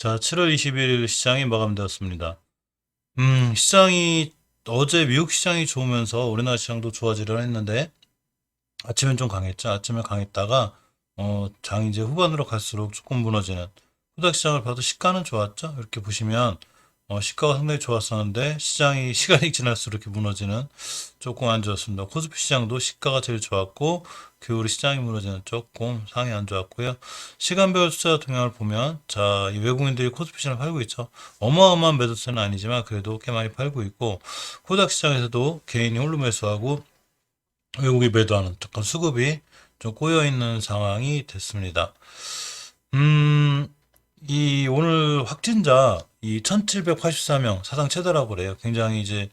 자, 7월 21일 시장이 마감되었습니다. 시장이 어제 미국 시장이 좋으면서 우리나라 시장도 좋아지려 했는데 아침엔 좀 강했죠. 아침에 강했다가 장 이제 후반으로 갈수록 조금 무너지는 코닥 시장을 봐도 시가는 좋았죠. 이렇게 보시면 시가가 상당히 좋았었는데 시장이 시간이 지날수록 이렇게 무너지는 조금 안 좋았습니다. 코스피 시장도 시가가 제일 좋았고 그 시장이 무너지는 조금 상이 안 좋았고요. 시간별 숫자 동향을 보면 자, 이 외국인들이 코스피 시장을 팔고 있죠. 어마어마한 매도세는 아니지만 그래도 꽤 많이 팔고 있고 코닥 시장에서도 개인이 홀로 매수하고 외국이 매도하는 약간 수급이 좀 꼬여 있는 상황이 됐습니다. 이 오늘 확진자 이 1784명 사상 최다라고 그래요. 굉장히 이제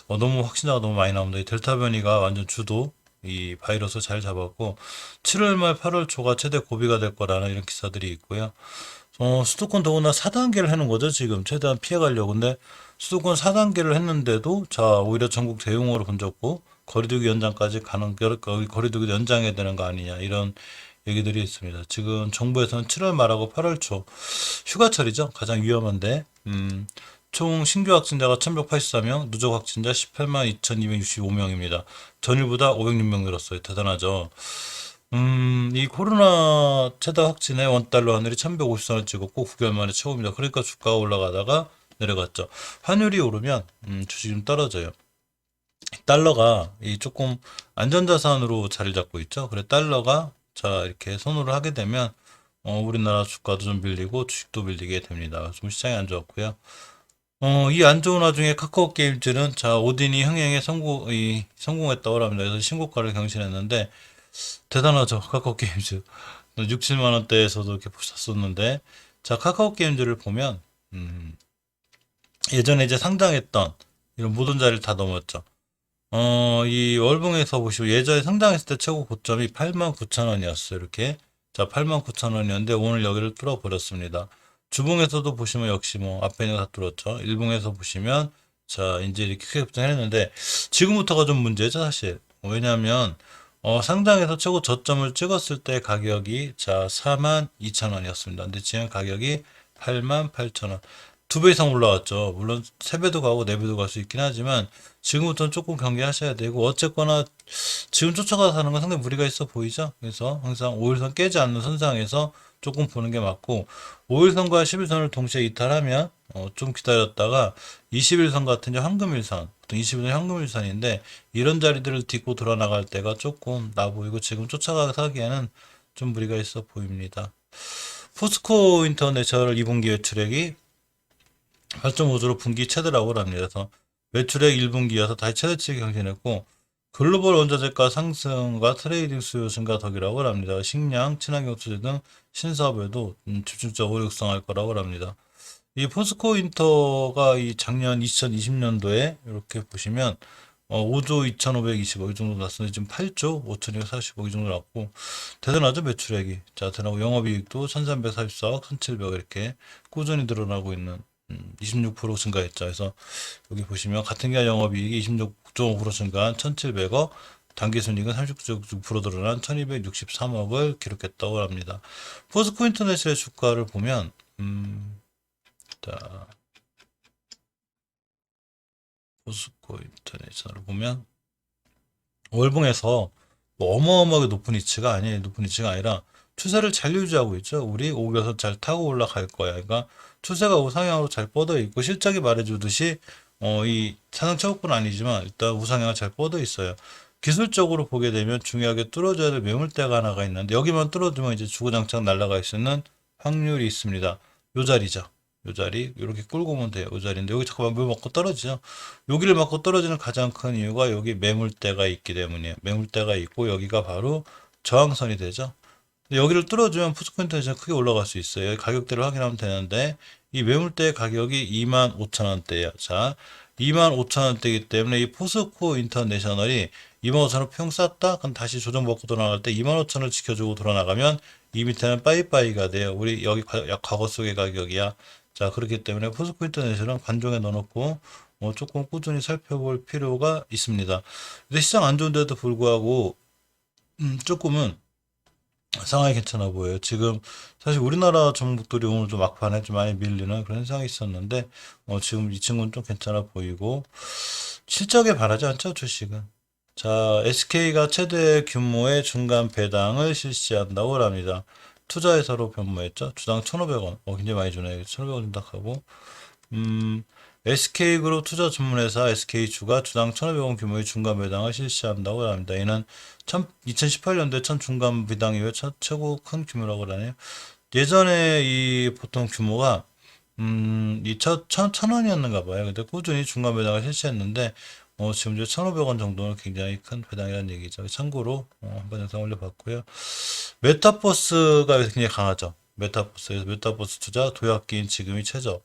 너무 확진자가 너무 많이 나옵니다. 이 델타 변이가 완전 주도 이 바이러스 잘 잡았고 7월 말 8월 초가 최대 고비가 될 거라는 이런 기사들이 있고요. 수도권 더구나 4단계를 해놓은 거죠. 지금 최대한 피해가려고. 근데 수도권 4단계를 했는데도 자 오히려 전국 대용으로 번졌고 거리두기 연장까지 가는 거리두기 연장해야 되는 거 아니냐 이런 얘기들이 있습니다. 지금 정부에서는 7월 말하고 8월 초 휴가철이죠. 가장 위험한데 총 신규 확진자가 1184명, 누적 확진자 18만 2265명입니다. 전일보다 506명 늘었어요. 대단하죠. 이 코로나 최다 확진의 원달러 환율이 1150선을 찍었고 9개월 만에 최고입니다. 그러니까 주가가 올라가다가 내려갔죠. 환율이 오르면 주식이 좀 떨어져요. 달러가 이 조금 안전자산으로 자리 잡고 있죠. 그래 달러가 자 이렇게 선호를 하게 되면 우리나라 주가도 좀 밀리고 주식도 밀리게 됩니다. 좀 시장이 안 좋았고요. 이 안 좋은 와중에 카카오 게임즈는 자 오딘이 흥행에 성공했다고 합니다. 그래서 신고가를 경신했는데 대단하죠. 카카오 게임즈 6, 7만 원대에서도 이렇게 보셨었는데 자 카카오 게임즈를 보면 예전에 이제 상장했던 이런 모든 자리를 다 넘었죠. 이 월봉에서 보시면 예전에 상장했을 때 최고 고점이 89,000원이었어요. 이렇게. 자, 89,000원이었는데 오늘 여기를 뚫어버렸습니다. 주봉에서도 보시면 역시 뭐 앞에 있는 거 다 뚫었죠. 일봉에서 보시면 자, 이제 이렇게 크게 급등했는데 지금부터가 좀 문제죠, 사실. 왜냐하면 상장에서 최고 저점을 찍었을 때 가격이 자, 42,000원이었습니다. 근데 지금 가격이 88,000원. 2배 이상 올라왔죠. 물론 3배도 가고 4배도 갈 수 있긴 하지만 지금부터는 조금 경계하셔야 되고 어쨌거나 지금 쫓아가서 하는 건 상당히 무리가 있어 보이죠. 그래서 항상 5일선 깨지 않는 선상에서 조금 보는 게 맞고 5일선과 11선을 동시에 이탈하면 좀 기다렸다가 21선 같은 이제 황금일선, 보통 21선 황금일선인데 이런 자리들을 딛고 돌아나갈 때가 조금 나 보이고 지금 쫓아가서 하기에는 좀 무리가 있어 보입니다. 포스코 인터내셔널 2분기 매출액이 8.5조로 분기 최대라고 합니다. 그래서 매출액 1분기여서 다시 최대치 경신했고 글로벌 원자재가 상승과 트레이딩 수요 증가 덕이라고 합니다. 식량, 친환경 소재 등 신사업에도 집중적으로 육성할 거라고 합니다. 이 포스코 인터가 이 작년 2020년도에 이렇게 보시면 5조 2,520억 이 정도 났는데 지금 8조 5,240억 이 정도 났고 대단하죠 매출액이. 자, 대단하고 영업이익도 1,344억 1,700억 이렇게 꾸준히 늘어나고 있는 26% 증가했죠. 그래서 여기 보시면 같은 기간 영업이익이 26.5% 증가한 1,700억, 당기순이익은 39.6% 늘어난 1,263억을 기록했다고 합니다. 포스코 인터넷의 주가를 보면 자, 포스코 인터넷을 보면 월봉에서 뭐 어마어마하게 높은 위치가 아니에요. 높은 위치가 아니라 추세를 잘 유지하고 있죠. 우리 5개선 잘 타고 올라갈 거야. 그러니까 추세가 우상향으로 잘 뻗어 있고 실적이 말해주듯이 이 상승 최고권 아니지만 일단 우상향을 잘 뻗어 있어요. 기술적으로 보게 되면 중요하게 뚫어줘야 될 매물대가 하나가 있는데 여기만 뚫어주면 이제 주구장창 날아갈 수 있는 확률이 있습니다. 요 자리죠. 요 자리 이렇게 끌고 오면 돼요. 요 자리인데 여기 잠깐만 물 먹고 떨어지죠. 여기를 맞고 떨어지는 가장 큰 이유가 여기 매물대가 있기 때문이에요. 매물대가 있고 여기가 바로 저항선이 되죠. 여기를 뚫어주면 푸스코인터넷이 크게 올라갈 수 있어요. 가격대를 확인하면 되는데 이 매물대 가격이 25,000원대예요. 자, 25,000원대이기 때문에 이 포스코 인터내셔널이 25,000원 평 쌌다? 그럼 다시 조정받고 돌아나갈 때 25,000원을 지켜주고 돌아나가면 이 밑에는 빠이빠이가 돼요. 우리 여기 과거 속의 가격이야. 자, 그렇기 때문에 포스코 인터내셔널은 관종에 넣어놓고 조금 꾸준히 살펴볼 필요가 있습니다. 근데 시장 안 좋은데도 불구하고 조금은 상황이 괜찮아 보여요. 지금 사실 우리나라 종목들이 오늘도 막판에 좀 많이 밀리는 그런 현상이 있었는데 지금 이 친구는 좀 괜찮아 보이고 실적에 바라지 않죠, 주식은. 자, SK가 최대 규모의 중간 배당을 실시한다고 합니다. 투자회사로 변모했죠. 주당 1,500원. 굉장히 많이 주네요. 1,500원 준다하고 SK그룹 투자 전문회사 SK주가 주당 1,500원 규모의 중간 배당을 실시한다고 합니다. 이는 2018년도에 첫 중간 배당 이후에 최고 큰 규모라고 하네요. 예전에 이 보통 규모가 천 원이었는가 봐요. 근데 꾸준히 중간 배당을 실시했는데 지금 이제 1,500원 정도는 굉장히 큰 배당이라는 얘기죠. 참고로 한번 영상 올려봤고요. 메타버스가 굉장히 강하죠. 메타버스에서 메타버스 투자 도약기인 지금이 최저.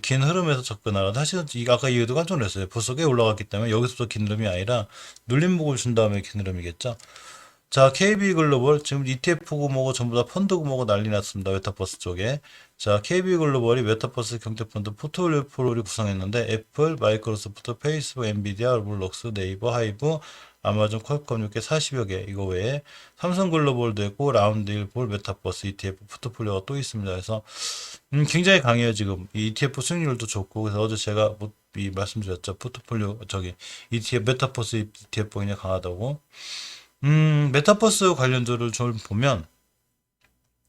긴 흐름에서 접근하라. 사실은 아까 이유도 깜짝 놀랐어요. 벌써 꽤 올라갔기 때문에 여기서부터 긴 흐름이 아니라 눌림목을 준 다음에 긴 흐름이겠죠. 자, KB글로벌 지금 ETF고 뭐고 전부 다 펀드고 뭐고 난리 났습니다. 메타버스 쪽에. 자, KB글로벌이 메타버스 경제펀드 포트폴리오를 구성했는데 애플, 마이크로소프트, 페이스북, 엔비디아, 로블록스, 네이버, 하이브, 아마존, 퀄컴 이렇게 40여 개 이거 외에 삼성글로벌도 있고 라운드힐볼 메타버스 ETF 포트폴리오가 또 있습니다. 그래서 굉장히 강해요 지금. 이 ETF 수익률도 좋고 그래서 어제 제가 말씀드렸죠. 포트폴리오 ETF 메타버스 ETF 굉장히 강하다고. 메타버스 관련주를 좀 보면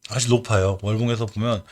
아주 높아요. 월봉에서 보면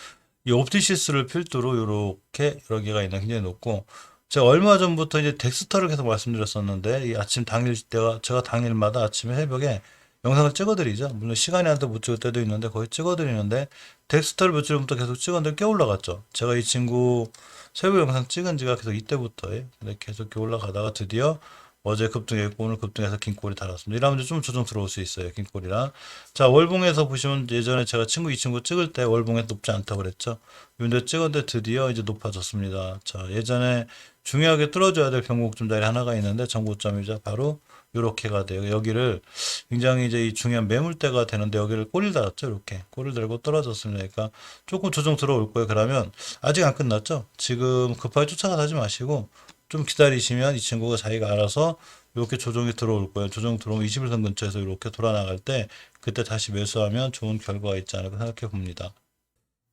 이 옵티시스를 필두로 이렇게 여러 개가 있는 굉장히 높고 제가 얼마 전부터 이제 덱스터를 계속 말씀드렸었는데 이 아침 당일 때가 제가 당일마다 아침에 새벽에 영상을 찍어드리죠. 물론 시간이 안 돼 못 찍을 때도 있는데 거의 찍어드리는데 덱스터를 며칠 전부터 계속 찍었는데 꽤 올라갔죠. 제가 이 친구 새벽 영상 찍은 지가 계속 이때부터예요. 근데 계속 이렇게 올라가다가 드디어 어제 급등했고 오늘 급등해서 긴 꼬리 달았습니다. 이러면 좀 조정 들어올 수 있어요. 긴 꼬리랑. 자, 월봉에서 보시면 예전에 제가 이 친구 찍을 때 월봉에 높지 않다고 그랬죠. 근데 찍었는데 드디어 이제 높아졌습니다. 자, 예전에 중요하게 뚫어줘야 될 변곡점 자리 하나가 있는데 정고점이자 바로 요렇게가 돼요. 여기를 굉장히 이제 이 중요한 매물대가 되는데 여기를 꼬리를 달았죠. 이렇게 꼬리를 달고 떨어졌습니다. 그러니까 조금 조정 들어올 거예요. 그러면 아직 안 끝났죠. 지금 급하게 쫓아가지 마시고 좀 기다리시면 이 친구가 자기가 알아서 이렇게 조정이 들어올 거예요. 조정 들어오면 21선 근처에서 이렇게 돌아 나갈 때 그때 다시 매수하면 좋은 결과가 있지 않을까 생각해 봅니다.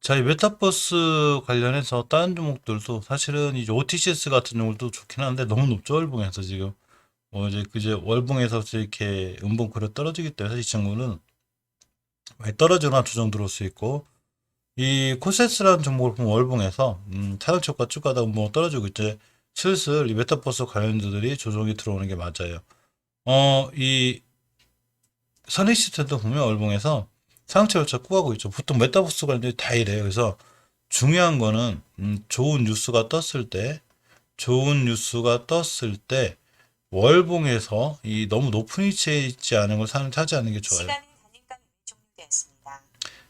자, 이 메타버스 관련해서 다른 종목들도 사실은 이제 OTCS 같은 종목도 좋긴 한데 너무 높죠. 월봉에서 지금. 이제 그제 월봉에서 이렇게 음봉 그려 떨어지기 때문에 이 친구는 많이 떨어지거나 조정 들어올 수 있고 이 코세스라는 종목을 보면 월봉에서 차량초가 쭉 가다 음봉 떨어지고 이제 슬슬 이 메타버스 관련주들이 조정이 들어오는 게 맞아요. 이 선익시트도 보면 월봉에서 상체 열차 꾸하고 있죠. 보통 메타버스 관련주들이 다 이래요. 그래서 중요한 거는 좋은 뉴스가 떴을 때 월봉에서 이 너무 높은 위치에 있지 않은 걸 차지하는 게 좋아요. 시간은 단일가 종료되었습니다.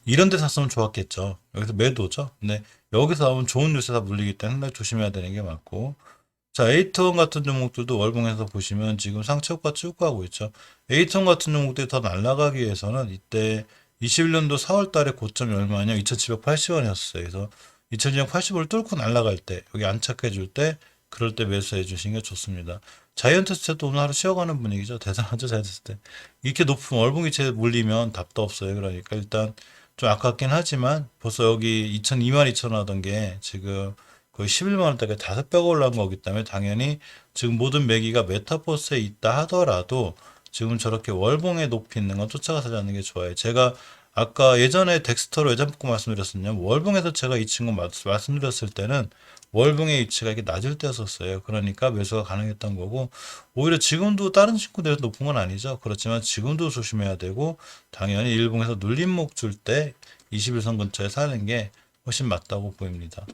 이런 데 샀으면 좋았겠죠. 여기서 매도죠. 근데 여기서 나오면 좋은 뉴스가 물리기 때문에 상당히 조심해야 되는 게 맞고 자, 에이트원 같은 종목들도 월봉에서 보시면 지금 상체효과 쭉 가고 있죠. 에이트원 같은 종목들이 더 날아가기 위해서는 이때 21년도 4월 달에 고점이 얼마냐? 2,780원이었어요. 그래서 2,780원을 뚫고 날아갈 때, 여기 안착해 줄 때, 그럴 때 매수해 주시는 게 좋습니다. 자이언트스테도 오늘 하루 쉬어가는 분위기죠. 대단하죠, 자이언트스테. 이렇게 높은 월봉이체 물리면 답도 없어요. 그러니까 일단 좀 아깝긴 하지만 벌써 여기 22,000원 하던 게 지금 거의 11만 원대가 5배가 올라간 거기 때문에 당연히 지금 모든 매기가 메타버스에 있다 하더라도 지금 저렇게 월봉에 높이 있는 건 쫓아가서 잡는 게 좋아요. 제가 아까 예전에 덱스터로 예전 뽑고 말씀드렸었냐 월봉에서 제가 이 친구 말씀드렸을 때는 월봉의 위치가 이렇게 낮을 때였었어요. 그러니까 매수가 가능했던 거고 오히려 지금도 다른 친구들에서 높은 건 아니죠. 그렇지만 지금도 조심해야 되고 당연히 일봉에서 눌림목 줄 때 21선 근처에 사는 게 훨씬 맞다고 보입니다.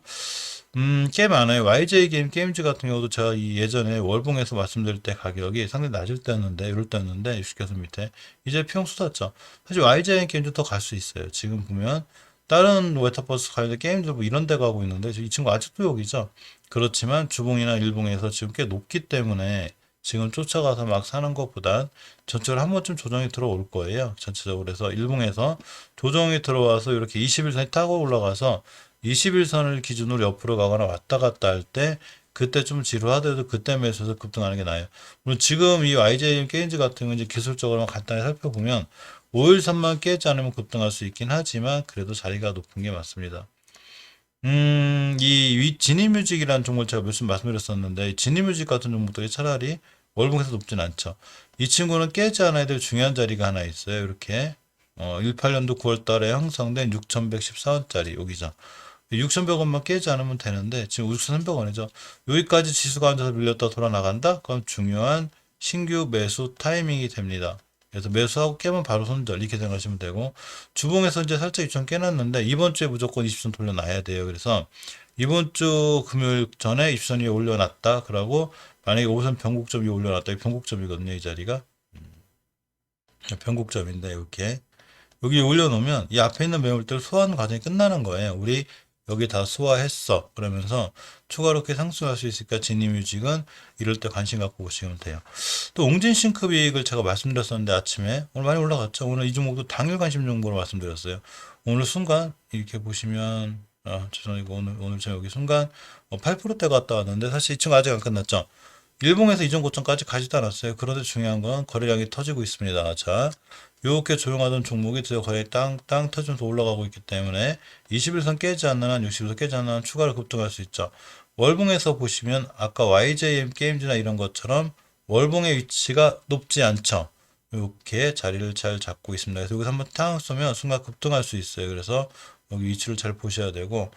꽤 많아요. YJ 게임즈 같은 경우도 제가 이 예전에 월봉에서 말씀드릴 때 가격이 상당히 낮을 때였는데, 이럴 때였는데, 60개선 밑에. 이제 평 쏟았죠. 사실 YJ 게임즈 더 갈 수 있어요. 지금 보면, 다른 메타버스 관련된 게임들 뭐 이런 데 가고 있는데, 이 친구 아직도 여기죠. 그렇지만 주봉이나 일봉에서 지금 꽤 높기 때문에, 지금 쫓아가서 막 사는 것보단 전체적으로 한 번쯤 조정이 들어올 거예요. 전체적으로. 그래서 일봉에서 조정이 들어와서 이렇게 21선이 타고 올라가서 21선을 기준으로 옆으로 가거나 왔다 갔다 할 때 그때 좀 지루하더라도 그때 매수해서 급등하는 게 나아요. 물론 지금 이 YJ 게임즈 같은 건 이제 기술적으로 간단히 살펴보면 5일선만 깨지 않으면 급등할 수 있긴 하지만 그래도 자리가 높은 게 맞습니다. 진입뮤직이라는 종목을 제가 몇 번 말씀드렸었는데 이 진입뮤직 같은 종목들이 차라리 월봉에서 높진 않죠. 이 친구는 깨지 않아야 될 중요한 자리가 하나 있어요. 이렇게 18년도 9월 달에 형성된 6,114원짜리 여기죠. 6,100원만 깨지 않으면 되는데 지금 6,300원이죠. 여기까지 지수가 앉아서 밀렸다 돌아 나간다? 그럼 중요한 신규 매수 타이밍이 됩니다. 그래서 매수하고 깨면 바로 손절 이렇게 생각하시면 되고 주봉에서 이제 살짝 2천 깨놨는데 이번 주에 무조건 20선 돌려놔야 돼요. 그래서 이번 주 금요일 전에 20선 위에 올려놨다. 그러고 만약에 5선 변곡점 위에 올려놨다. 이 변곡점이거든요. 이 자리가 변곡점인데 이렇게 여기 올려놓으면 이 앞에 있는 매물들 소화하는 과정이 끝나는 거예요. 우리 여기 다 소화했어. 그러면서 추가로 이렇게 상승할 수 있으니까 진입뮤직은 이럴 때 관심 갖고 보시면 돼요. 또 옹진싱크빅을 제가 말씀드렸었는데 아침에 오늘 많이 올라갔죠. 오늘 이 종목도 당일 관심 정보로 말씀드렸어요. 오늘 순간 이렇게 보시면 죄송해요. 오늘 제가 여기 순간 8%대 갔다 왔는데 사실 이 친구 아직 안 끝났죠. 일봉에서 이전 고점까지 가지도 않았어요. 그런데 중요한 건 거래량이 터지고 있습니다. 자, 이렇게 조용하던 종목이 드디어 거의 땅 터지면서 올라가고 있기 때문에 21선 깨지 않는 한 60선 깨지 않는 한 추가로 급등할 수 있죠. 월봉에서 보시면 아까 YJM 게임즈나 이런 것처럼 월봉의 위치가 높지 않죠. 이렇게 자리를 잘 잡고 있습니다. 그래서 여기서 한번 탕 쏘면 순간 급등할 수 있어요. 그래서 여기 위치를 잘 보셔야 되고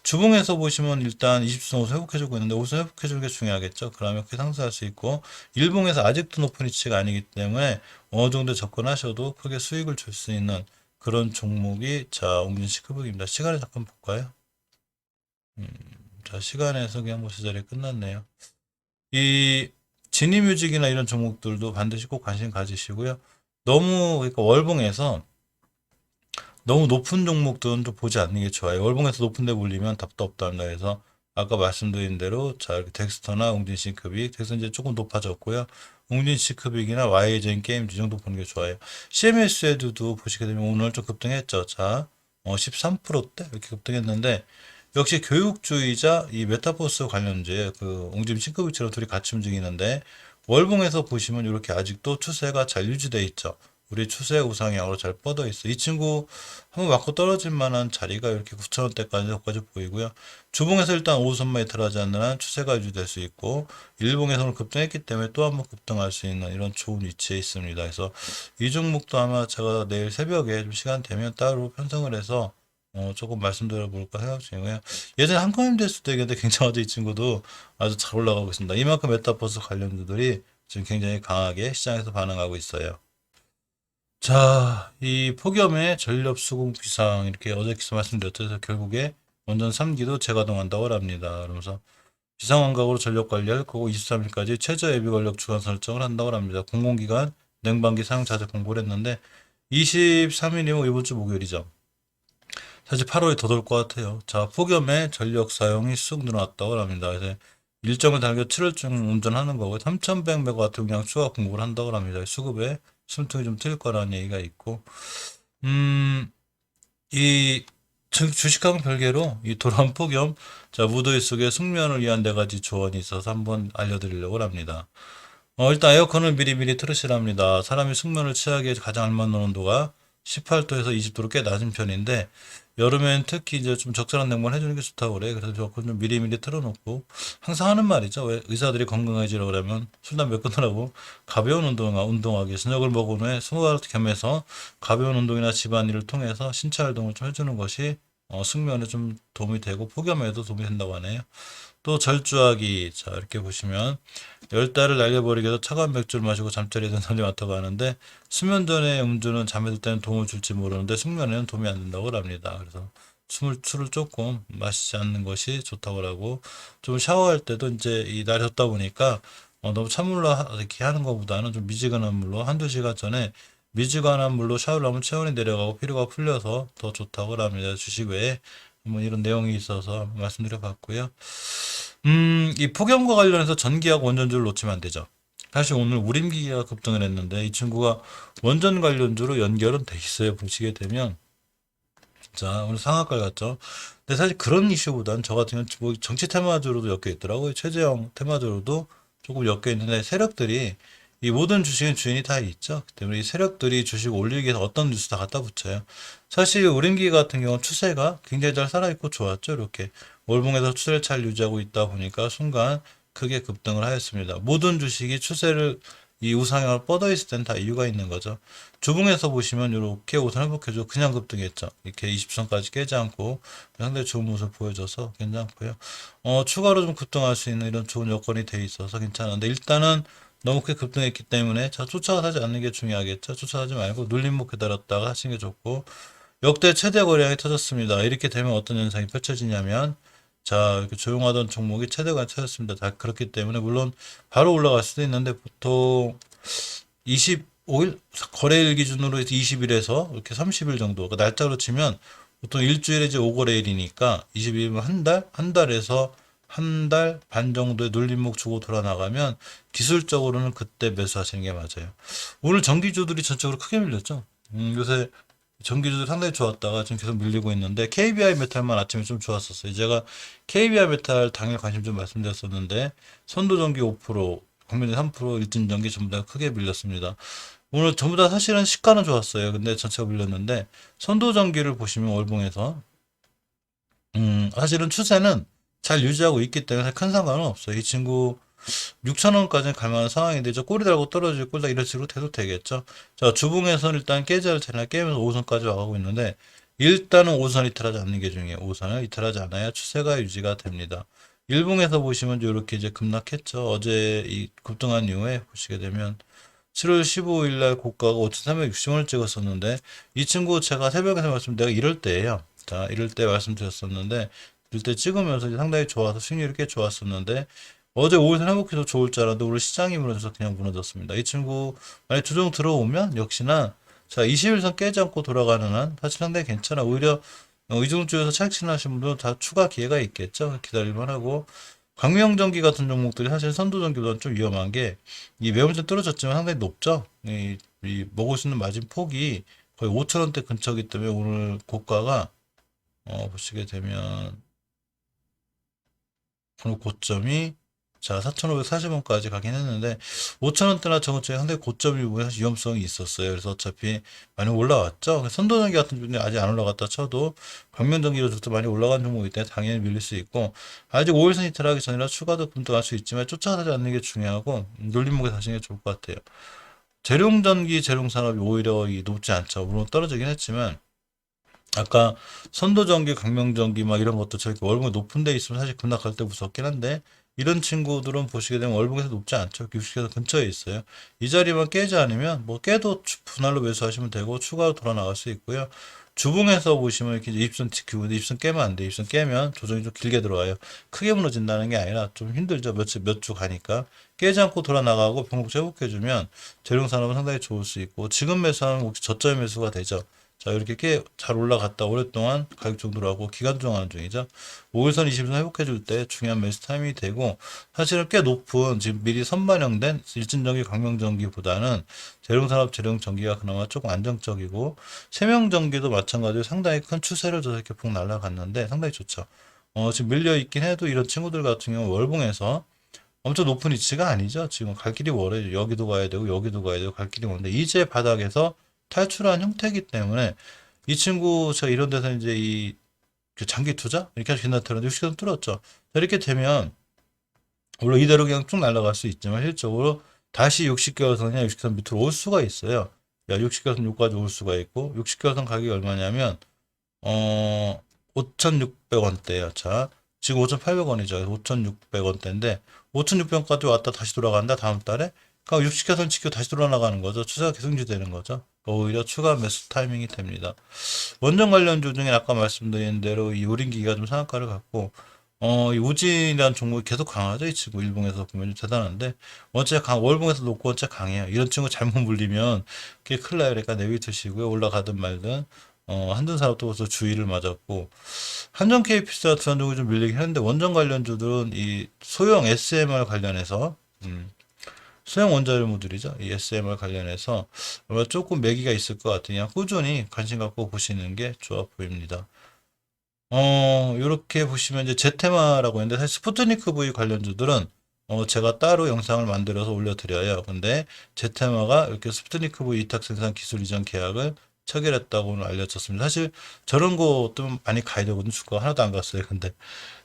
주봉에서 보시면 일단 20선 옷을 회복해주고 있는데 옷을 회복해주는 게 중요하겠죠. 그러면 이렇게 상승할 수 있고 일봉에서 아직도 높은 위치가 아니기 때문에 어느 정도 접근하셔도 크게 수익을 줄 수 있는 그런 종목이 자 옹진시크북입니다. 시간을 잠깐 볼까요? 자 시간에서 그냥 뭐 제자리 끝났네요. 이 진입뮤직이나 이런 종목들도 반드시 꼭 관심 가지시고요. 너무 그러니까 월봉에서 너무 높은 종목들은 좀 보지 않는 게 좋아요. 월봉에서 높은 데 몰리면 답도 없답니다. 그래서 아까 말씀드린 대로 자 이렇게 덱스터나 웅진싱크빅 덱스터 이제 조금 높아졌고요. 웅진싱크빅이나 YJN 게임즈 이 정도 보는 게 좋아요. CMS에도 보시게 되면 오늘 좀 급등했죠. 자 13%대 이렇게 급등했는데 역시 교육주의자 이 메타버스 관련주의 그 웅진싱크빅처럼 둘이 같이 움직이는데 월봉에서 보시면 이렇게 아직도 추세가 잘 유지되어 있죠. 우리 추세 우상향으로 잘 뻗어 있어. 이 친구 한번 맞고 떨어질 만한 자리가 이렇게 9,000원대까지 여기까지 보이고요. 주봉에서 일단 5선만 이탈하지 않는 한 추세가 유지될 수 있고 일봉에서는 급등했기 때문에 또 한번 급등할 수 있는 이런 좋은 위치에 있습니다. 그래서 이 종목도 아마 제가 내일 새벽에 좀 시간 되면 따로 편성을 해서 조금 말씀드려 볼까 생각 중이고요. 예전에 한컴임대스 때인데 굉장하죠. 이 친구도 아주 잘 올라가고 있습니다. 이만큼 메타버스 관련주들이 지금 굉장히 강하게 시장에서 반응하고 있어요. 자, 이 폭염의 전력 수급 비상 이렇게 어저께서 말씀드렸죠. 그래서 결국에 원전 3기도 재가동한다고 합니다. 그러면서 비상환각으로 전력 관리할 거고 23일까지 최저 예비 전력 주간 설정을 한다고 합니다. 공공기관 냉방기 사용 자재 공고를 했는데 23일이면 이번 주 목요일이죠. 사실 8월이 더 될 것 같아요. 자, 폭염의 전력 사용이 쑥 늘어났다고 합니다. 그래서 일정을 달겨 7월중 운전하는 거고 3,100메가와트 용량 추가 공고를 한다고 합니다. 수급에 숨통이 좀 트일 거라는 얘기가 있고, 이 주식하고는 별개로 이 돌아온 폭염, 자 무더위 속에 숙면을 위한 4가지 조언이 있어서 한번 알려드리려고 합니다. 일단 에어컨을 미리미리 틀으시랍니다. 사람이 숙면을 취하기에 가장 알맞는 온도가 18도에서 20도로 꽤 낮은 편인데 여름엔 특히 이제 좀 적절한 냉방을 해주는 게 좋다고 그래. 그래서 에어컨 좀 미리미리 틀어놓고 항상 하는 말이죠. 왜 의사들이 건강해지려고 그러면 술 담배 끊으라고 가벼운 운동하기 저녁을 먹은 후에 스무발 겸해서 가벼운 운동이나 집안일을 통해서 신체 활동을 좀 해주는 것이 숙면에 좀 도움이 되고 폭염에도 도움이 된다고 하네요. 또 절주하기 자 이렇게 보시면 열달을 날려버리게 해서 차가운 맥주를 마시고 잠자리에 든 사람이 많다고 하는데 수면 전에 음주는 잠에 들 때는 도움을 줄지 모르는데 숙면에는 도움이 안 된다고 합니다. 그래서 술을 조금 마시지 않는 것이 좋다고 하고 좀 샤워할 때도 이제 이 날이 덥다 보니까 너무 찬물로 이렇게 하는 것보다는 좀 미지근한 물로 한두 시간 전에 미지근한 물로 샤워를 하면 체온이 내려가고 피로가 풀려서 더 좋다고 합니다. 주식 외에 뭐 이런 내용이 있어서 말씀드려 봤고요. 이 폭염과 관련해서 전기하고 원전주를 놓치면 안 되죠. 사실 오늘 우림기가 급등을 했는데 이 친구가 원전 관련주로 연결은 돼 있어요. 보시게 되면 자 오늘 상한가 같죠. 근데 사실 그런 이슈보다는 저 같은 경우는 뭐 정치 테마주로도 엮여 있더라고요. 최재형 테마주로도 조금 엮여 있는데 세력들이 이 모든 주식은 주인이 다 있죠. 그렇기 때문에 이 세력들이 주식 올리기 위해서 어떤 뉴스 다 갖다 붙여요. 사실 오렌기 같은 경우는 추세가 굉장히 잘 살아있고 좋았죠. 이렇게 월봉에서 추세를 잘 유지하고 있다 보니까 순간 크게 급등을 하였습니다. 모든 주식이 추세를 이 우상향을 뻗어 있을 땐 다 이유가 있는 거죠. 주봉에서 보시면 이렇게 우선 회복해줘 그냥 급등했죠. 이렇게 20선까지 깨지 않고 상당히 좋은 모습을 보여줘서 괜찮고요. 추가로 좀 급등할 수 있는 이런 좋은 여건이 돼 있어서 괜찮은데 일단은 너무 크게 급등했기 때문에 자 쫓아가지 않는 게 중요하겠죠. 쫓아가지 말고 눌림목 기다렸다가 하시는 게 좋고 역대 최대 거래량이 터졌습니다. 이렇게 되면 어떤 현상이 펼쳐지냐면 자 이렇게 조용하던 종목이 최대 거래량이 터졌습니다. 다 그렇기 때문에 물론 바로 올라갈 수도 있는데 보통 25일 거래일 기준으로 해서 20일에서 이렇게 30일 정도 그 날짜로 치면 보통 일주일에 이제 5거래일이니까 20일이면 한 달에서 한 달 반 정도의 눌림목 주고 돌아 나가면 기술적으로는 그때 매수하시는 게 맞아요. 오늘 전기주들이 전적으로 크게 밀렸죠. 요새 전기주들 상당히 좋았다가 지금 계속 밀리고 있는데 KBI 메탈만 아침에 좀 좋았었어요. 제가 KBI 메탈 당일 관심 좀 말씀드렸었는데 선도전기 5%, 광명전기 3%, 일진전기 전부 다 크게 밀렸습니다. 오늘 전부 다 사실은 시가는 좋았어요. 근데 전체가 밀렸는데 선도전기를 보시면 월봉에서 사실은 추세는 잘 유지하고 있기 때문에 큰 상관은 없어요. 이 친구 6,000원까지는 갈 만한 상황인데 저 꼬리 달고 떨어질 꼴다 이런 식으로 돼도 되겠죠. 자 주봉에서는 일단 깨자를 잘 깨면서 5선까지 와가고 있는데 일단은 5선 이탈하지 않는 게 중요해요. 5선을 이탈하지 않아야 추세가 유지가 됩니다. 일봉에서 보시면 이렇게 이제 급락했죠. 어제 이 급등한 이후에 보시게 되면 7월 15일 날 고가가 5,360원을 찍었었는데 이 친구 제가 새벽에서 내가 이럴 때예요. 자 이럴 때 말씀드렸었는데 이럴 때 찍으면서 이제 상당히 좋아서 수익률이 꽤 좋았었는데 어제 5일선 회복해서 좋을 줄 알았는데 오늘 시장이 무너져서 그냥 무너졌습니다. 이 친구 만약 조정 들어오면 역시나 자 21선 깨지 않고 돌아가는 한 사실 상당히 괜찮아. 오히려 이 정도 쪽에서 차익 하신 분들은 다 추가 기회가 있겠죠. 기다릴만 하고 광명전기 같은 종목들이 사실 선도전기보다는 좀 위험한 게 이 매물점 떨어졌지만 상당히 높죠. 이 먹을 수 있는 마진 폭이 거의 5,000원대 근처이기 때문에 오늘 고가가 보시게 되면 오늘 고점이 자 4,540원까지 가긴 했는데 5,000원대나 저것 중에 상당히 고점이 사실 위험성이 있었어요. 그래서 어차피 많이 올라왔죠. 선도전기 같은 종목이 아직 안 올라갔다 쳐도 광명전기로부터 많이 올라간 종목이기 때문에 당연히 밀릴 수 있고 아직 5일선 이탈하기 전이라 추가도 급등할 수 있지만 쫓아가지 않는 게 중요하고 눌림목에 사시는 게 좋을 것 같아요. 재룡전기, 재룡산업이 오히려 높지 않죠. 물론 떨어지긴 했지만 아까 선도전기, 강명전기 막 이런 것도 저렇게 월봉이 높은 데 있으면 사실 급락할 때 무섭긴 한데 이런 친구들은 보시게 되면 월봉에서 높지 않죠. 60에서 근처에 있어요. 이 자리만 깨지 않으면 뭐 깨도 분할로 매수하시면 되고 추가로 돌아 나갈 수 있고요. 주봉에서 보시면 이렇게 입선 지키고 입선 깨면 안 돼. 입선 깨면 조정이 좀 길게 들어와요. 크게 무너진다는 게 아니라 좀 힘들죠. 몇 주 가니까 깨지 않고 돌아 나가고 병목 회복해주면 재룡산업은 상당히 좋을 수 있고 지금 매수하면 혹시 저점 매수가 되죠. 자, 이렇게 꽤 잘 올라갔다 오랫동안 가격 정도로 하고 기간 조정하는 중이죠. 5일선 20선 회복해 줄 때 중요한 매수 타임이 되고 사실은 꽤 높은 지금 미리 선반영된 일진전기 광명전기보다는 재룡산업 재룡전기가 그나마 조금 안정적이고 세명전기도 마찬가지로 상당히 큰 추세를 줘서 이렇게 폭 날아갔는데 상당히 좋죠. 지금 밀려 있긴 해도 이런 친구들 같은 경우 월봉에서 엄청 높은 위치가 아니죠. 지금 갈 길이 멀어요. 여기도 가야 되고 여기도 가야 되고 갈 길이 멀는데 이제 바닥에서 탈출한 형태이기 때문에 이 친구 제가 이런 데서 이제 그 장기 투자 이렇게 해서 괜찮다는데 60선 뚫었죠. 이렇게 되면 물론 이대로 그냥 쭉 날아갈 수 있지만 실적으로 다시 60개월선이나 60선 밑으로 올 수가 있어요. 야 60개월선 여기까지 올 수가 있고 60개월선 가격이 얼마냐면 5,600원대예요. 자 지금 5,800원이죠. 5,600원대인데 5,600원까지 왔다 다시 돌아간다 다음 달에 그러니까 60개선 지키고 다시 돌아나가는 거죠. 추세가 계속 유지되는 거죠. 오히려 추가 매수 타이밍이 됩니다. 원전 관련주 중에 아까 말씀드린 대로 이 우린기가 좀 상한가를 갖고 이 우진이라는 종목이 계속 강하죠. 이 친구 일봉에서 보면 좀 대단한데 월봉에서 높고 원체 강해요. 이런 친구 잘못 물리면 그게 큰일 나요. 그러니까 내비두시고요. 올라가든 말든 한전산업도 벌써 주의를 맞았고 한전 KPC 같은 종목이 좀 밀리긴 했는데 원전 관련주들은 이 소형 SMR 관련해서 소형 원자료모듈이죠. 이 SMR 관련해서 아마 조금 매기가 있을 것 같으니 꾸준히 관심 갖고 보시는 게 좋아 보입니다. 요렇게 보시면 이제 제테마라고 했는데 사실 스푸트니크 V 관련주들은 제가 따로 영상을 만들어서 올려드려요. 근데 제테마가 이렇게 스푸트니크 V 위탁 생산 기술 이전 계약을 체결했다고 오늘 알려졌습니다. 사실 저런 것도 많이 가야 되거든요. 주가가 하나도 안 갔어요. 근데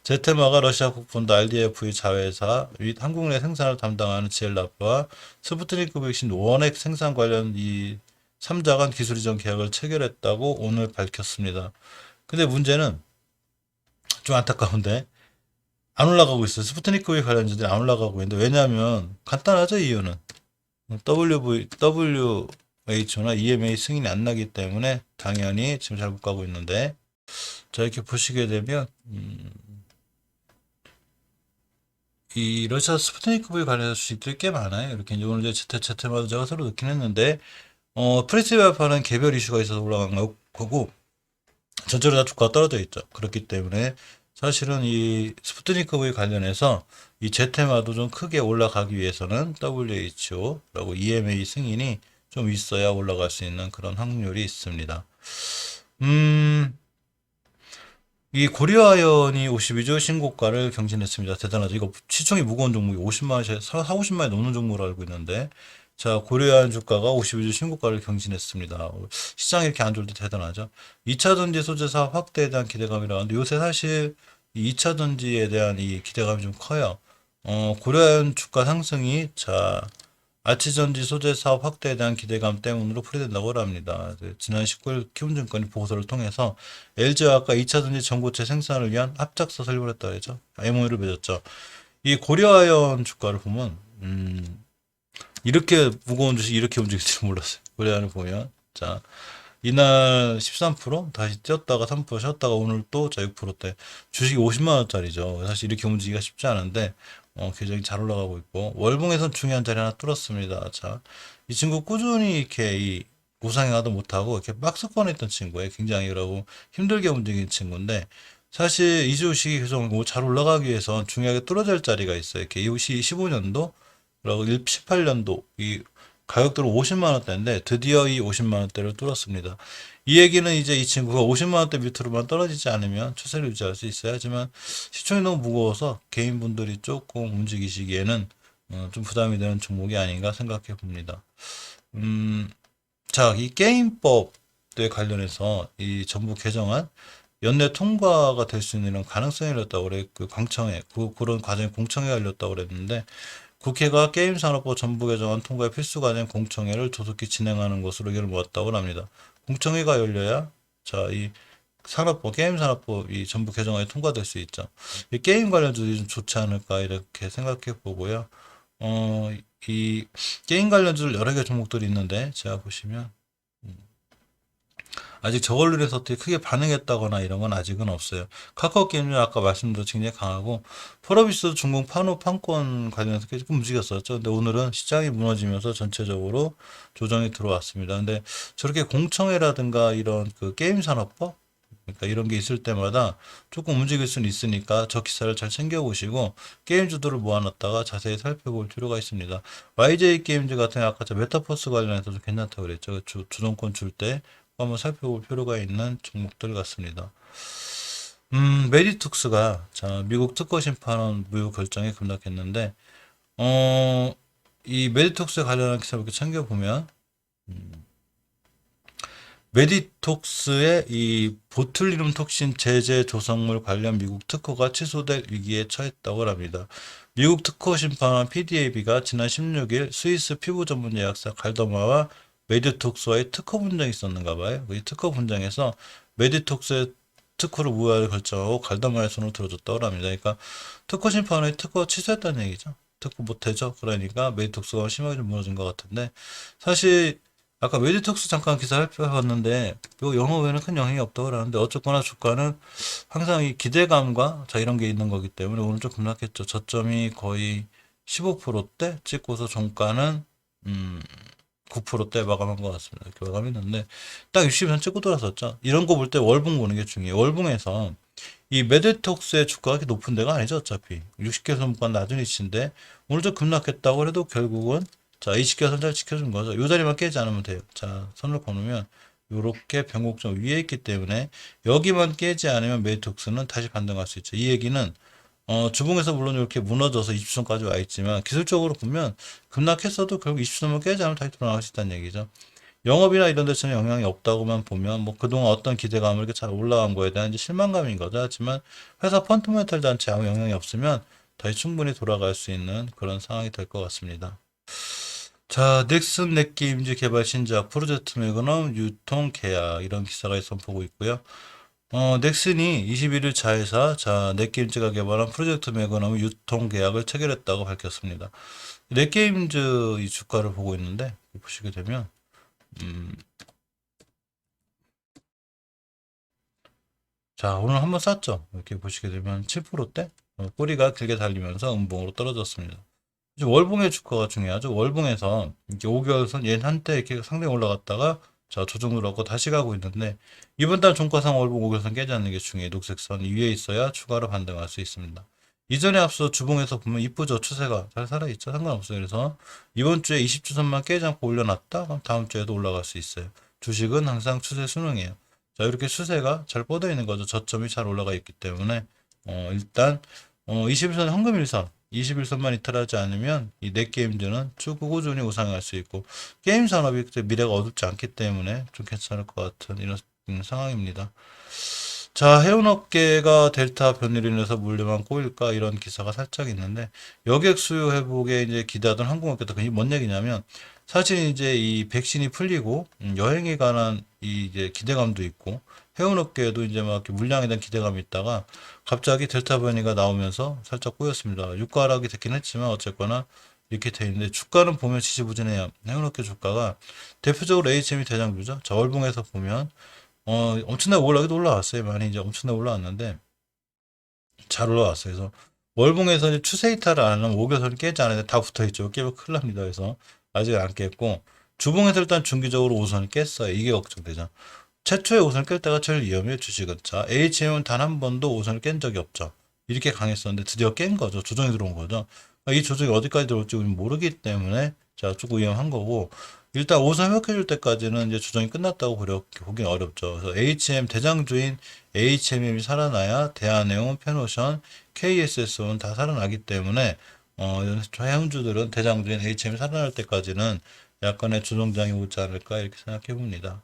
제테마가 러시아 국본도 RDF 자회사 및 한국 내 생산을 담당하는 지엘라프와 스푸트니크 백신 원액 생산 관련 이 3자 간 기술 이전 계약을 체결했다고 오늘 밝혔습니다. 근데 문제는 좀 안타까운데 안 올라가고 있어요. 스푸트니크 V 관련주들이 안 올라가고 있는데 왜냐하면 간단하죠. 이유는 WHO나 EMA 승인이 안 나기 때문에 당연히 지금 잘 못 가고 있는데 자 이렇게 보시게 되면 이 러시아 스푸트니크 V 관련 주식들이 꽤 많아요. 이렇게 이제 오늘 이제 제테마도 제가 새로 넣긴 했는데 프리티발파는 개별 이슈가 있어서 올라간 거고 전체로 다 주가가 떨어져 있죠. 그렇기 때문에 사실은 이 스푸트니크 V 관련해서 이 제테마도 좀 크게 올라가기 위해서는 WHO라고 EMA 승인이 좀 있어야 올라갈 수 있는 그런 확률이 있습니다. 이 고려아연이 52조 신고가를 경신했습니다. 대단하죠. 이거 시총이 무거운 종목이 50만원, 50만원이 넘는 종목으로 알고 있는데, 자, 고려아연 주가가 52조 신고가를 경신했습니다. 시장이 이렇게 안 좋을 때 대단하죠. 2차 전지 소재 사업 확대에 대한 기대감이라 하는데, 요새 사실 이 2차 전지에 대한 이 기대감이 좀 커요. 고려아연 주가 상승이, 자, 아치전지 소재 사업 확대에 대한 기대감 때문으로 풀이된다고 합니다. 지난 19일 키움증권이 보고서를 통해서 LG화학과 2차 전지 전고체 생산을 위한 합작사 설립을 했다 그랬죠. MOU를 맺었죠. 이 고려아연 주가를 보면 이렇게 무거운 주식 이렇게 움직일 줄 몰랐어요. 고려아연을 보면 자 이날 13% 다시 뛰었다가 3% 쉬었다가 오늘 또 자 6%대 주식이 50만 원짜리죠. 사실 이렇게 움직이기가 쉽지 않은데 굉장히 잘 올라가고 있고 월봉에선 중요한 자리 하나 뚫었습니다. 자, 이 친구 꾸준히 이렇게 이 우상향하도 못하고 이렇게 박스권에 있던 친구예요. 굉장히 그러고 힘들게 움직이는 친구인데 사실 이 주식이 계속 잘 올라가기 위해서 중요하게 뚫어야 될 자리가 있어요. 이렇게 15년도 그리고 18년도 이 가격대로 50만 원대인데 드디어 이 50만 원대를 뚫었습니다. 이 얘기는 이제 이 친구가 50만 원대 밑으로만 떨어지지 않으면 추세를 유지할 수 있어요. 하지만 시총이 너무 무거워서 개인분들이 조금 움직이시기에는 좀 부담이 되는 종목이 아닌가 생각해 봅니다. 자, 이 게임법에 관련해서 이 정부 개정안 연내 통과가 될 수 있는 이런 가능성이 열렸다고 그래. 그 광청회, 그런 과정이 공청회가 열렸다고 그랬는데 국회가 게임산업법 전부 개정안 통과의 필수 과정 공청회를 조속히 진행하는 것으로 의견을 모았다고 합니다. 공청회가 열려야 자, 이 산업법, 게임산업법 이 전부 개정안이 통과될 수 있죠. 이 게임 관련주들이 좀 좋지 않을까 이렇게 생각해 보고요. 이 게임 관련주 여러 개 종목들이 있는데 제가 보시면 아직 저걸로 해서 어떻게 크게 반응했다거나 이런 건 아직은 없어요. 카카오 게임은 아까 말씀드린 굉장히 강하고 펄어비스도 중공 판호 판권 관련해서 조금 움직였었죠. 근데 오늘은 시장이 무너지면서 전체적으로 조정이 들어왔습니다. 근데 저렇게 공청회라든가 이런 그 게임 산업법 그러니까 이런 게 있을 때마다 조금 움직일 수는 있으니까 저 기사를 잘 챙겨보시고 게임주들을 모아놨다가 자세히 살펴볼 필요가 있습니다. YJ 게임즈 같은 아까 저 메타버스 관련해서도 괜찮다고 그랬죠. 주동권 줄 때 한번 살펴볼 필요가 있는 종목들 같습니다. 메디툭스가 자 미국 특허 심판원 무효 결정에 급락했는데 이 메디톡스에 관련한 기사를 이렇게 챙겨보면 메디톡스의 이 보툴리눔 톡신 제제 조성물 관련 미국 특허가 취소될 위기에 처했다고 합니다. 미국 특허 심판원 PDAB가 지난 16일 스위스 피부 전문 예약사 갈더마와 메디톡스와의 특허 분쟁이 있었는가 봐요. 이 특허 분쟁에서 메디톡스의 특허를 무효를 결정하고 갈더마의 손을 들어줬다고 합니다. 그러니까 특허 심판원이 특허 취소했다는 얘기죠. 특허 못해죠. 그러니까 메디톡스가 심하게 좀 무너진 것 같은데 사실 아까 메디톡스 잠깐 기사 살펴봤는데 이 영업에는 큰 영향이 없다고 그러는데 어쨌거나 주가는 항상 이 기대감과 자 이런 게 있는 거기 때문에 오늘 좀 급락했죠. 저점이 거의 15%대 찍고서 종가는 9%대 마감한 것 같습니다. 이렇게 마감했는데 딱 60선 찍고 돌아섰죠. 이런 거 볼 때 월봉 보는 게 중요해요. 월봉에서 이 메디톡스의 주가가 그렇게 높은 데가 아니죠. 어차피 60개 선보가 낮은 위치인데 오늘 좀 급락했다고 해도 결국은 자 20개 선 잘 지켜준 거죠. 이 자리만 깨지 않으면 돼요. 자 선을 거놓으면 이렇게 변곡점 위에 있기 때문에 여기만 깨지 않으면 메디톡스는 다시 반등할 수 있죠. 이 얘기는 주봉에서 물론 이렇게 무너져서 20선까지 와 있지만 기술적으로 보면 급락했어도 결국 20선만 깨지 않으면 다시 돌아갈 수 있다는 얘기죠. 영업이나 이런 데서는 영향이 없다고만 보면 뭐 그동안 어떤 기대감을 이렇게 잘 올라간 거에 대한 이제 실망감인 거죠. 하지만 회사 펀더멘털 자체에 아무 영향이 없으면 다시 충분히 돌아갈 수 있는 그런 상황이 될 것 같습니다. 자, 넥슨 넷게임즈 개발 신작 프로젝트 매그넘 유통 계약 이런 기사가 있어 보고 있고요. 넥슨이 21일 자회사 넷게임즈가 개발한 프로젝트 매그넘 유통 계약을 체결했다고 밝혔습니다. 넷게임즈 이 주가를 보고 있는데 보시게 되면 자, 오늘 한번 쌌죠. 이렇게 보시게 되면 7%대 꼬리가 길게 달리면서 음봉으로 떨어졌습니다. 이제 월봉의 주가가 중요하죠. 월봉에서 이렇게 5개월선 얘 한때 이렇게 상당히 올라갔다가 자, 조정 들어갔고 다시 가고 있는데 이번 달 종가상 월봉 5개월선 깨지 않는 게 중요해요. 녹색선 위에 있어야 추가로 반등할 수 있습니다. 이전에 앞서 주봉에서 보면 이쁘죠. 추세가 잘 살아있죠. 상관없어요. 그래서 이번 주에 20주선만 깨지 않고 올려놨다 그럼 다음 주에도 올라갈 수 있어요. 주식은 항상 추세 순응이에요. 자, 이렇게 추세가 잘 뻗어 있는 거죠. 저점이 잘 올라가 있기 때문에 일단 21선 황금일선 21선만 이탈하지 않으면 이 넷게임즈는 쭉 꾸준히 우상할 수 있고 게임 산업이 그때 미래가 어둡지 않기 때문에 좀 괜찮을 것 같은 이런 상황입니다. 자, 해운업계가 델타 변이로 인해서 물류만 꼬일까 이런 기사가 살짝 있는데 여객 수요 회복에 이제 기대하던 항공업계도 그게 뭔 얘기냐면 사실 이제 이 백신이 풀리고 여행에 관한 이 이제 기대감도 있고 해운업계에도 이제 막 이렇게 물량에 대한 기대감이 있다가 갑자기 델타 변이가 나오면서 살짝 꼬였습니다. 유가 하락이 됐긴 했지만 어쨌거나 이렇게 돼 있는데 주가는 보면 지지부진해요. 해운업계 주가가 대표적으로 HM이 대장주죠. 자, 월봉에서 보면 엄청나게 올라가기도 올라왔어요. 많이 이제 엄청나게 올라왔는데 잘 올라왔어요. 그래서 월봉에서 이제 추세 이탈을 안 하면 5개선이 깨지 않는데 다 붙어 있죠. 깨면 큰일 납니다. 그래서 아직 안 깼고 주봉에서 일단 중기적으로 5선을 깼어요. 이게 걱정되죠. 최초의 5선을 깰 때가 제일 위험해요. 주식은. 자, HM은 단 한 번도 5선을 깬 적이 없죠. 이렇게 강했었는데 드디어 깬 거죠. 조정이 들어온 거죠. 이 조정이 어디까지 들어올지 우리는 모르기 때문에 자, 조금 위험한 거고 일단 5선 회복해줄 때까지는 이제 조정이 끝났다고 보기는 어렵죠. 그래서 HM 대장주인 HMM이 살아나야 대한해운, 페노션, KSS는 다 살아나기 때문에 해운주들은 대장주인 HM이 살아날 때까지는 약간의 조정장이 오지 않을까 이렇게 생각해 봅니다.